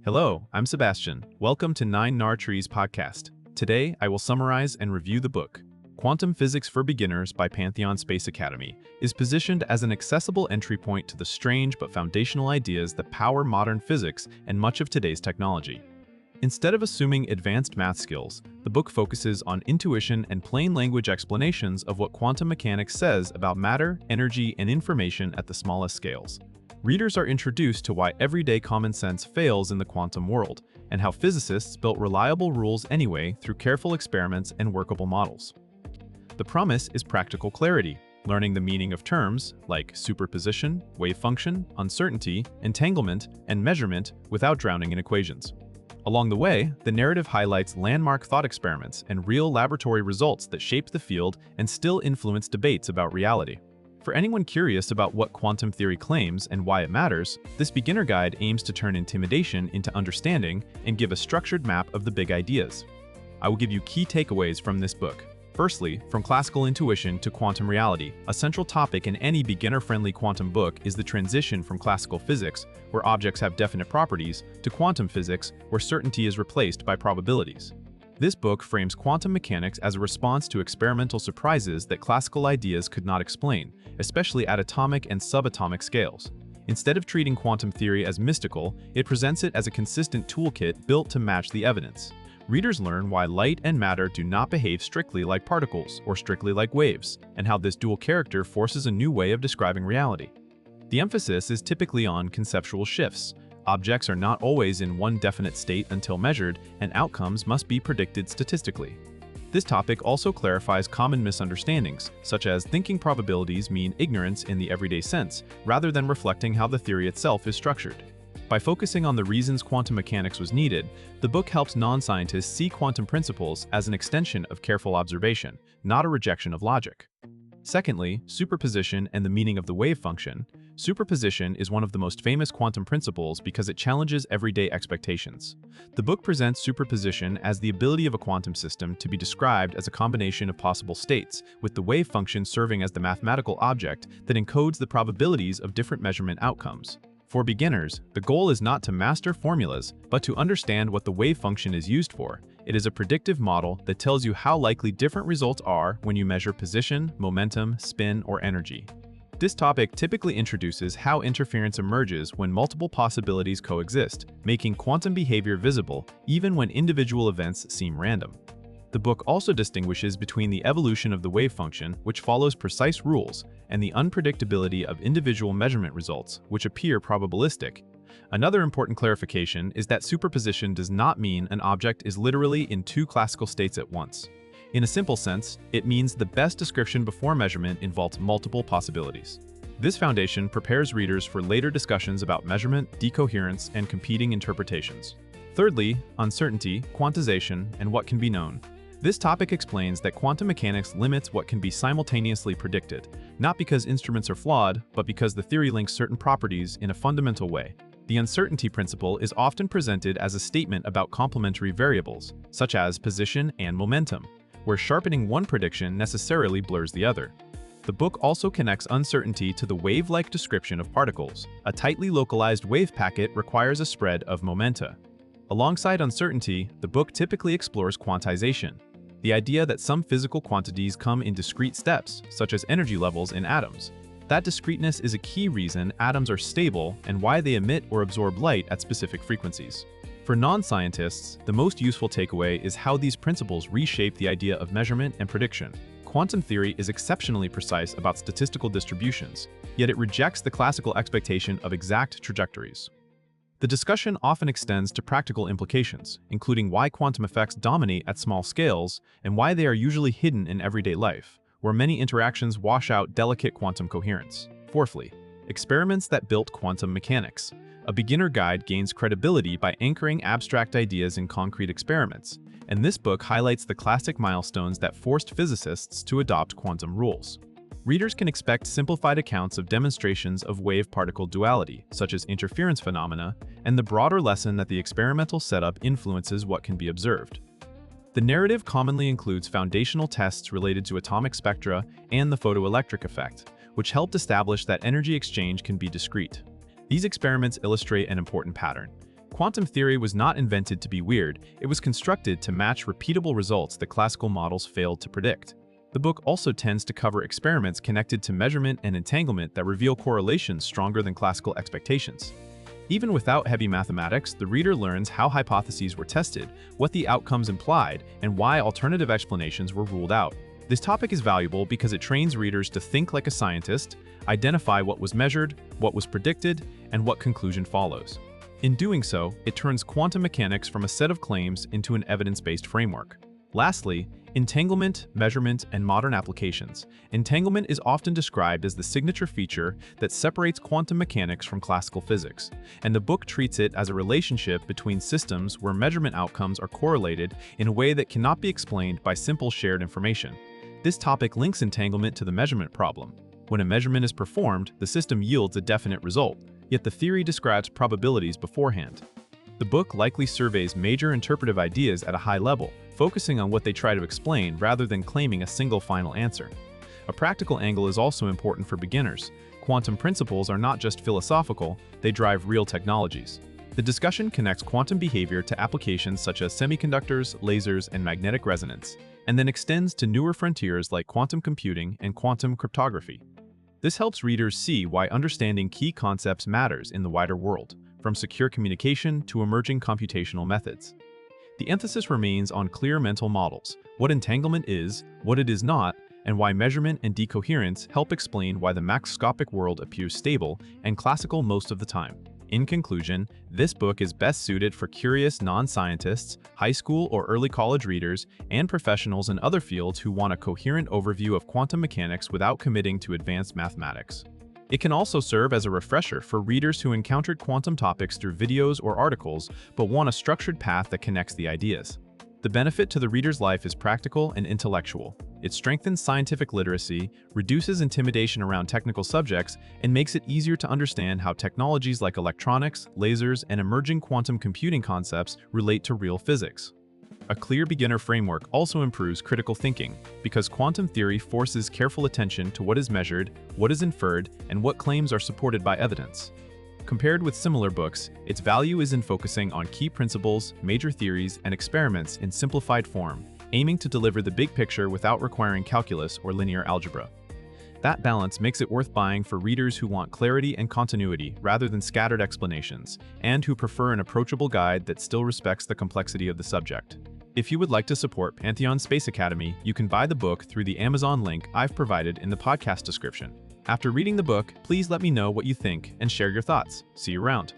Hello, I'm Sebastian. Welcome to 9 Trees podcast. Today, I will summarize and review the book. Quantum Physics for Beginners by Pantheon Space Academy is positioned as an accessible entry point to the strange but foundational ideas that power modern physics and much of today's technology. Instead of assuming advanced math skills, the book focuses on intuition and plain language explanations of what quantum mechanics says about matter, energy, and information at the smallest scales. Readers are introduced to why everyday common sense fails in the quantum world, and how physicists built reliable rules anyway through careful experiments and workable models. The promise is practical clarity, learning the meaning of terms like superposition, wave function, uncertainty, entanglement, and measurement without drowning in equations. Along the way, the narrative highlights landmark thought experiments and real laboratory results that shaped the field and still influence debates about reality. For anyone curious about what quantum theory claims and why it matters, this beginner guide aims to turn intimidation into understanding and give a structured map of the big ideas. I will give you key takeaways from this book. Firstly, from classical intuition to quantum reality, a central topic in any beginner-friendly quantum book is the transition from classical physics, where objects have definite properties, to quantum physics, where certainty is replaced by probabilities. This book frames quantum mechanics as a response to experimental surprises that classical ideas could not explain, especially at atomic and subatomic scales. Instead of treating quantum theory as mystical, it presents it as a consistent toolkit built to match the evidence. Readers learn why light and matter do not behave strictly like particles or strictly like waves, and how this dual character forces a new way of describing reality. The emphasis is typically on conceptual shifts. Objects are not always in one definite state until measured, and outcomes must be predicted statistically. This topic also clarifies common misunderstandings, such as thinking probabilities mean ignorance in the everyday sense, rather than reflecting how the theory itself is structured. By focusing on the reasons quantum mechanics was needed, the book helps non-scientists see quantum principles as an extension of careful observation, not a rejection of logic. Secondly, superposition and the meaning of the wave function. Superposition is one of the most famous quantum principles because it challenges everyday expectations. The book presents superposition as the ability of a quantum system to be described as a combination of possible states, with the wave function serving as the mathematical object that encodes the probabilities of different measurement outcomes. For beginners, the goal is not to master formulas, but to understand what the wave function is used for. It is a predictive model that tells you how likely different results are when you measure position, momentum, spin, or energy. This topic typically introduces how interference emerges when multiple possibilities coexist, making quantum behavior visible even when individual events seem random. The book also distinguishes between the evolution of the wave function, which follows precise rules, and the unpredictability of individual measurement results, which appear probabilistic. Another important clarification is that superposition does not mean an object is literally in two classical states at once. In a simple sense, it means the best description before measurement involves multiple possibilities. This foundation prepares readers for later discussions about measurement, decoherence, and competing interpretations. Thirdly, uncertainty, quantization, and what can be known. This topic explains that quantum mechanics limits what can be simultaneously predicted, not because instruments are flawed, but because the theory links certain properties in a fundamental way. The uncertainty principle is often presented as a statement about complementary variables, such as position and momentum, where sharpening one prediction necessarily blurs the other. The book also connects uncertainty to the wave-like description of particles. A tightly localized wave packet requires a spread of momenta. Alongside uncertainty, the book typically explores quantization, the idea that some physical quantities come in discrete steps, such as energy levels in atoms. That discreteness is a key reason atoms are stable and why they emit or absorb light at specific frequencies. For non-scientists, the most useful takeaway is how these principles reshape the idea of measurement and prediction. Quantum theory is exceptionally precise about statistical distributions, yet it rejects the classical expectation of exact trajectories. The discussion often extends to practical implications, including why quantum effects dominate at small scales and why they are usually hidden in everyday life, where many interactions wash out delicate quantum coherence. Fourthly, experiments that built quantum mechanics. A beginner guide gains credibility by anchoring abstract ideas in concrete experiments, and this book highlights the classic milestones that forced physicists to adopt quantum rules. Readers can expect simplified accounts of demonstrations of wave-particle duality, such as interference phenomena, and the broader lesson that the experimental setup influences what can be observed. The narrative commonly includes foundational tests related to atomic spectra and the photoelectric effect, which helped establish that energy exchange can be discrete. These experiments illustrate an important pattern. Quantum theory was not invented to be weird, it was constructed to match repeatable results that classical models failed to predict. The book also tends to cover experiments connected to measurement and entanglement that reveal correlations stronger than classical expectations. Even without heavy mathematics, the reader learns how hypotheses were tested, what the outcomes implied, and why alternative explanations were ruled out. This topic is valuable because it trains readers to think like a scientist, identify what was measured, what was predicted, and what conclusion follows. In doing so, it turns quantum mechanics from a set of claims into an evidence-based framework. Lastly, entanglement, measurement, and modern applications. Entanglement is often described as the signature feature that separates quantum mechanics from classical physics, and the book treats it as a relationship between systems where measurement outcomes are correlated in a way that cannot be explained by simple shared information. This topic links entanglement to the measurement problem. When a measurement is performed, the system yields a definite result, yet the theory describes probabilities beforehand. The book likely surveys major interpretive ideas at a high level, focusing on what they try to explain rather than claiming a single final answer. A practical angle is also important for beginners. Quantum principles are not just philosophical, they drive real technologies. The discussion connects quantum behavior to applications such as semiconductors, lasers, and magnetic resonance, and then extends to newer frontiers like quantum computing and quantum cryptography. This helps readers see why understanding key concepts matters in the wider world, from secure communication to emerging computational methods. The emphasis remains on clear mental models, what entanglement is, what it is not, and why measurement and decoherence help explain why the macroscopic world appears stable and classical most of the time. In conclusion, this book is best suited for curious non-scientists, high school or early college readers, and professionals in other fields who want a coherent overview of quantum mechanics without committing to advanced mathematics. It can also serve as a refresher for readers who encountered quantum topics through videos or articles but want a structured path that connects the ideas. The benefit to the reader's life is practical and intellectual. It strengthens scientific literacy, reduces intimidation around technical subjects, and makes it easier to understand how technologies like electronics, lasers, and emerging quantum computing concepts relate to real physics. A clear beginner framework also improves critical thinking, because quantum theory forces careful attention to what is measured, what is inferred, and what claims are supported by evidence. Compared with similar books, its value is in focusing on key principles, major theories, and experiments in simplified form, aiming to deliver the big picture without requiring calculus or linear algebra. That balance makes it worth buying for readers who want clarity and continuity rather than scattered explanations, and who prefer an approachable guide that still respects the complexity of the subject. If you would like to support Pantheon Space Academy, you can buy the book through the Amazon link I've provided in the podcast description. After reading the book, please let me know what you think and share your thoughts. See you around.